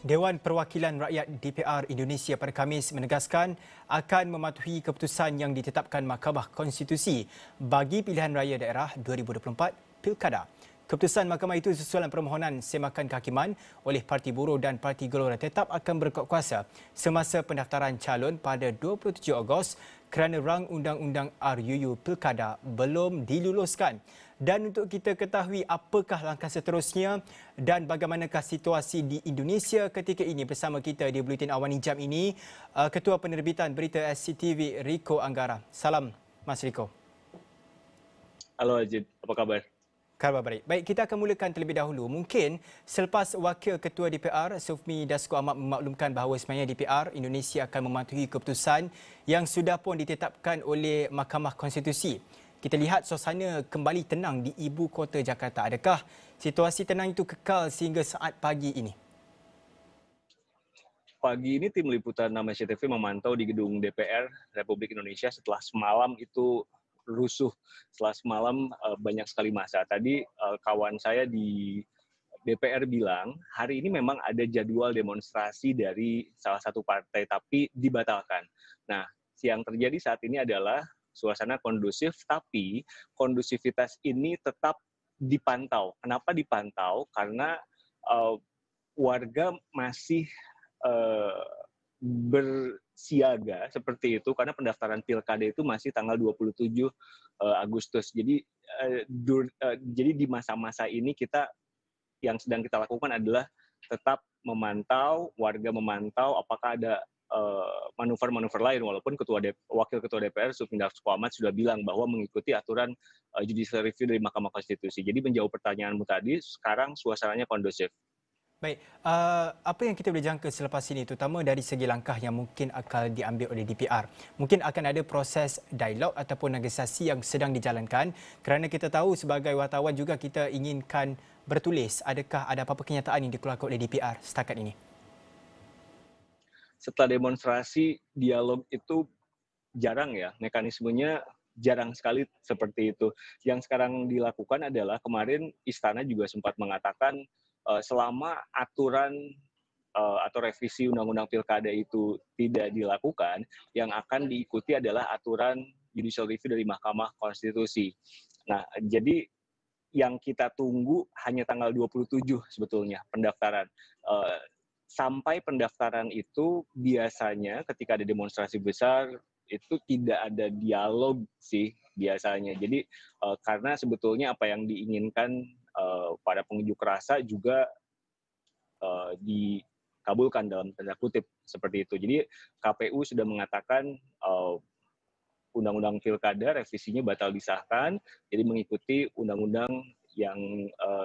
Dewan Perwakilan Rakyat DPR Indonesia pada Khamis menegaskan akan mematuhi keputusan yang ditetapkan Mahkamah Konstitusi bagi pilihan raya daerah 2024 Pilkada. Keputusan mahkamah itu susulan permohonan semakan kehakiman oleh Parti Buruh dan Parti Gelora Tetap akan berkuat kuasa semasa pendaftaran calon pada 27 Ogos kerana rang undang-undang RUU Pilkada belum diluluskan. Dan untuk kita ketahui apakah langkah seterusnya dan bagaimanakah situasi di Indonesia ketika ini, bersama kita di Buletin Awani Jam ini, Ketua Penerbitan Berita SCTV Rico Anggara. Salam Mas Rico. Halo Ajid, apa kabar? Khabar baik. Baik, kita akan mulakan terlebih dahulu. Mungkin selepas Wakil Ketua DPR Sufmi Dasko Ahmad memaklumkan bahawa sebenarnya DPR Indonesia akan mematuhi keputusan yang sudah pun ditetapkan oleh Mahkamah Konstitusi. Kita lihat suasana kembali tenang di ibu kota Jakarta. Adakah situasi tenang itu kekal sehingga saat pagi ini? Pagi ini tim liputan Nama SCTV memantau di gedung DPR Republik Indonesia setelah semalam itu rusuh. Setelah semalam banyak sekali massa. Tadi kawan saya di DPR bilang hari ini memang ada jadwal demonstrasi dari salah satu partai tapi dibatalkan. Nah, yang terjadi saat ini adalah suasana kondusif, tapi kondusivitas ini tetap dipantau. Kenapa dipantau? Karena warga masih uh, bersiaga seperti itu karena pendaftaran pilkada itu masih tanggal 27 Agustus. Jadi di masa-masa ini yang sedang kita lakukan adalah tetap memantau, warga memantau apakah ada manuver-manuver lain, walaupun Wakil Ketua DPR Sufmi Dasko Ahmad sudah bilang bahwa mengikuti aturan judicial review dari Mahkamah Konstitusi. Jadi menjawab pertanyaanmu tadi, sekarang suasananya kondusif. Baik, apa yang kita boleh jangka selepas ini, terutama dari segi langkah yang mungkin akan diambil oleh DPR? Mungkin akan ada proses dialog ataupun negosiasi yang sedang dijalankan, kerana kita tahu sebagai wartawan juga kita inginkan bertulis. Adakah ada apa-apa kenyataan yang dikeluarkan oleh DPR setakat ini? Setelah demonstrasi, dialog itu jarang ya, mekanismenya jarang sekali seperti itu. Yang sekarang dilakukan adalah kemarin Istana juga sempat mengatakan selama aturan atau revisi Undang-Undang Pilkada itu tidak dilakukan, yang akan diikuti adalah aturan judicial review dari Mahkamah Konstitusi. Nah, jadi yang kita tunggu hanya tanggal 27 sebetulnya pendaftaran. Sampai pendaftaran itu biasanya ketika ada demonstrasi besar itu tidak ada dialog sih biasanya. Jadi karena sebetulnya apa yang diinginkan pada pengunjuk rasa juga dikabulkan dalam tanda kutip seperti itu. Jadi KPU sudah mengatakan Undang-Undang Pilkada revisinya batal disahkan, jadi mengikuti undang-undang yang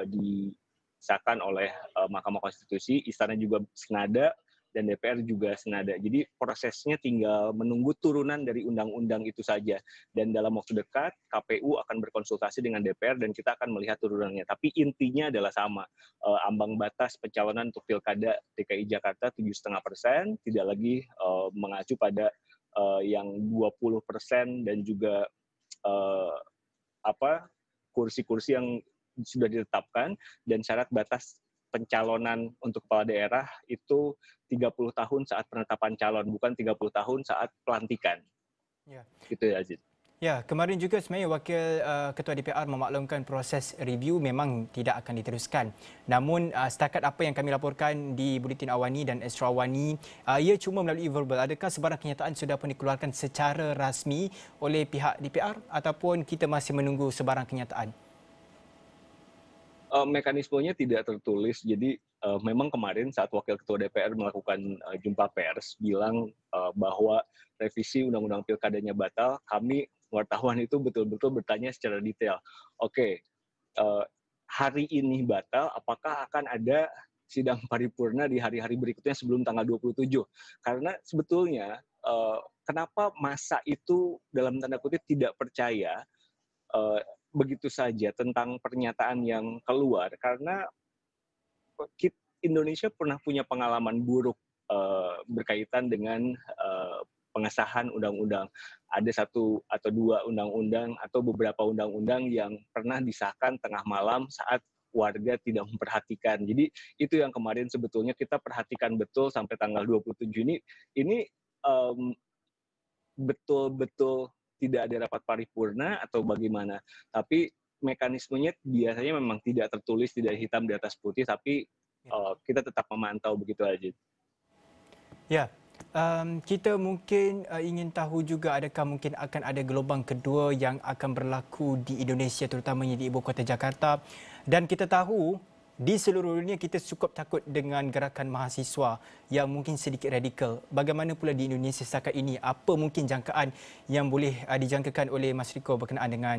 disahkan oleh Mahkamah Konstitusi. Istana juga senada dan DPR juga senada. Jadi prosesnya tinggal menunggu turunan dari undang-undang itu saja. Dan dalam waktu dekat KPU akan berkonsultasi dengan DPR dan kita akan melihat turunannya. Tapi intinya adalah sama. Ambang batas pencalonan untuk Pilkada DKI Jakarta 7,5%, tidak lagi mengacu pada yang 20% dan juga kursi-kursi yang sudah ditetapkan, dan syarat batas pencalonan untuk kepala daerah itu 30 tahun saat penetapan calon, bukan 30 tahun saat pelantikan. Ya. Gitu ya, Azid. Ya, kemarin juga sebenarnya Wakil Ketua DPR memaklumkan proses review memang tidak akan diteruskan. Namun setakat apa yang kami laporkan di Buletin Awani dan Astro Awani, ia cuma melalui verbal. Adakah sebarang kenyataan sudah pun dikeluarkan secara rasmi oleh pihak DPR ataupun kita masih menunggu sebarang kenyataan? Mekanismenya tidak tertulis, jadi memang kemarin saat Wakil Ketua DPR melakukan jumpa pers bilang bahwa revisi Undang-Undang Pilkadanya batal, kami wartawan itu betul-betul bertanya secara detail. Oke, hari ini batal, apakah akan ada sidang paripurna di hari-hari berikutnya sebelum tanggal 27? Karena sebetulnya kenapa massa itu dalam tanda kutip tidak percaya begitu saja tentang pernyataan yang keluar, karena Indonesia pernah punya pengalaman buruk berkaitan dengan pengesahan undang-undang. Ada satu atau dua undang-undang atau beberapa undang-undang yang pernah disahkan tengah malam saat warga tidak memperhatikan. Jadi itu yang kemarin sebetulnya kita perhatikan betul sampai tanggal 27 ini betul-betul tidak ada rapat paripurna atau bagaimana. Tapi mekanismenya biasanya memang tidak tertulis, tidak hitam di atas putih, tapi kita tetap memantau begitu aja. Ya, kita mungkin ingin tahu juga adakah mungkin akan ada gelombang kedua yang akan berlaku di Indonesia, terutamanya di ibu kota Jakarta. Dan kita tahu di seluruh dunia kita cukup takut dengan gerakan mahasiswa yang mungkin sedikit radikal. Bagaimana pula di Indonesia setakat ini? Apa mungkin jangkaan yang boleh dijangkakan oleh Mas Riko berkenaan dengan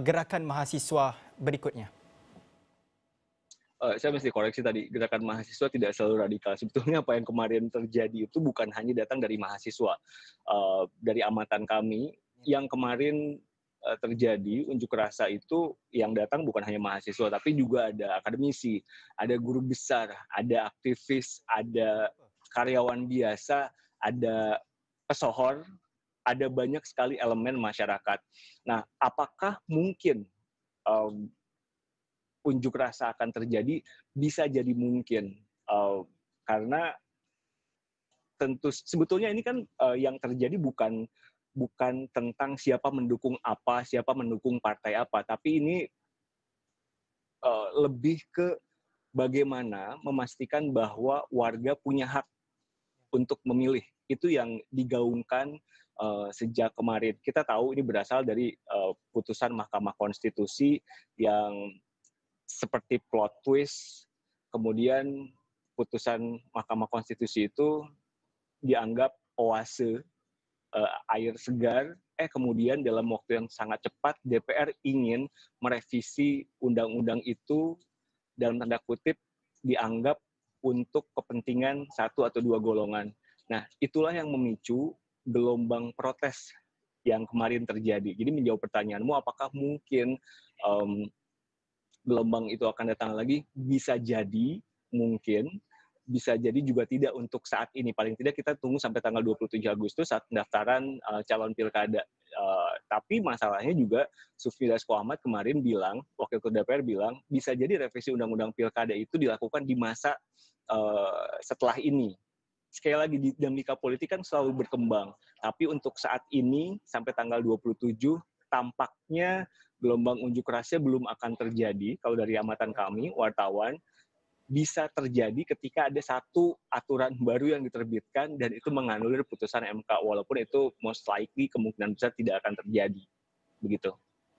gerakan mahasiswa berikutnya? Saya mesti koreksi tadi, gerakan mahasiswa tidak selalu radikal. Sebetulnya apa yang kemarin terjadi itu bukan hanya datang dari mahasiswa. Dari amatan kami, yang kemarin terjadi unjuk rasa itu yang datang bukan hanya mahasiswa, tapi juga ada akademisi, ada guru besar, ada aktivis, ada karyawan biasa, ada pesohor, ada banyak sekali elemen masyarakat. Nah, apakah mungkin unjuk rasa akan terjadi? Bisa jadi mungkin, karena tentu sebetulnya ini kan yang terjadi bukan tentang siapa mendukung apa, siapa mendukung partai apa, tapi ini lebih ke bagaimana memastikan bahwa warga punya hak untuk memilih. Itu yang digaungkan sejak kemarin. Kita tahu ini berasal dari putusan Mahkamah Konstitusi yang seperti plot twist, kemudian putusan Mahkamah Konstitusi itu dianggap oase, air segar, kemudian dalam waktu yang sangat cepat DPR ingin merevisi undang-undang itu dalam tanda kutip dianggap untuk kepentingan satu atau dua golongan. Nah, itulah yang memicu gelombang protes yang kemarin terjadi. Jadi menjawab pertanyaanmu, apakah mungkin gelombang itu akan datang lagi? Bisa jadi, mungkin. Bisa jadi juga tidak untuk saat ini. Paling tidak kita tunggu sampai tanggal 27 Agustus saat pendaftaran calon pilkada. Tapi masalahnya juga Sufmi Dasko Ahmad kemarin bilang, Wakil Ketua DPR bilang, bisa jadi revisi Undang-Undang Pilkada itu dilakukan di masa setelah ini. Sekali lagi, dinamika politik kan selalu berkembang. Tapi untuk saat ini, sampai tanggal 27, tampaknya gelombang unjuk rasa belum akan terjadi. Kalau dari amatan kami, wartawan, bisa terjadi ketika ada satu aturan baru yang diterbitkan dan itu menganulir putusan MK, walaupun itu most likely kemungkinan besar tidak akan terjadi. Begitu.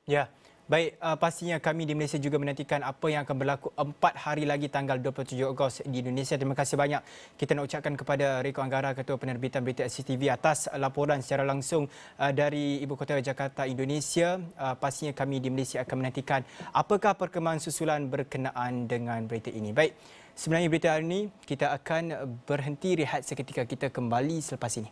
Ya, baik. Pastinya kami di Malaysia juga menantikan apa yang akan berlaku 4 hari lagi tanggal 27 Ogos di Indonesia. Terima kasih banyak kita nak ucapkan kepada Riko Anggara, Ketua Penerbitan Berita SCTV atas laporan secara langsung dari Ibu Kota Jakarta, Indonesia. Pastinya kami di Malaysia akan menantikan apakah perkembangan susulan berkenaan dengan berita ini. Baik, sebenarnya berita hari ini kita akan berhenti rehat seketika, kita kembali selepas ini.